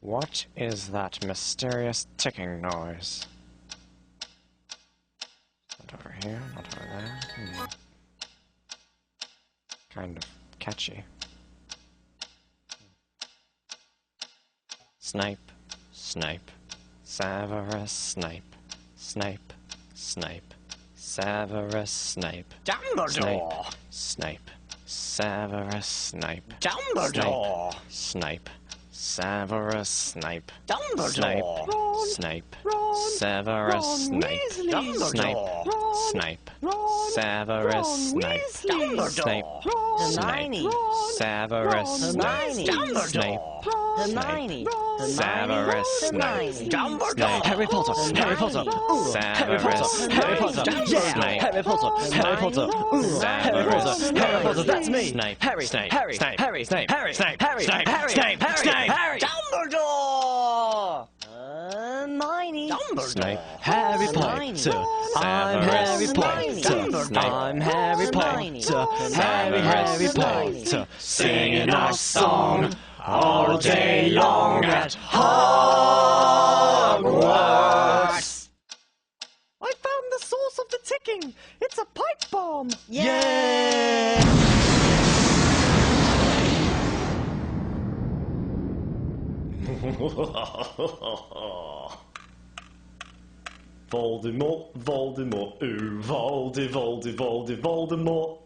What is that mysterious ticking noise? Not over here, not over there. Kind of catchy. Snipe, snipe, Severus Snape, Snape, Snape, Severus Snape, Dumbledore! Snape, Severus Snape, Dumbledore! Snape, Severus Snape, Dumbledore! Snape, Severus Snape, Snape, Snape, Severus Snape, Snape, Hermione! Severus Snape, Snape, Hermione! Severus Snape, Dumbledore! Harry Potter, Harry Potter, Severus Harry Potter, Snape, Harry Potter, Harry Potter, Harry Potter, Harry Potter, that's me! Snape, Harry, Snape, Harry, Snape, Harry, Snape, Harry, Snape, Harry, Snape, Harry, Snape, Harry, Snape, Harry, Dumbledore! Hermione! Snape, Harry Potter, I'm Harry Potter, Snape, I'm Harry Potter, Harry Potter, singing our song all day long at Hogwarts! I found the source of the ticking! It's a pipe bomb! Yeah! Voldemort, Voldemort, ooh, Voldemort.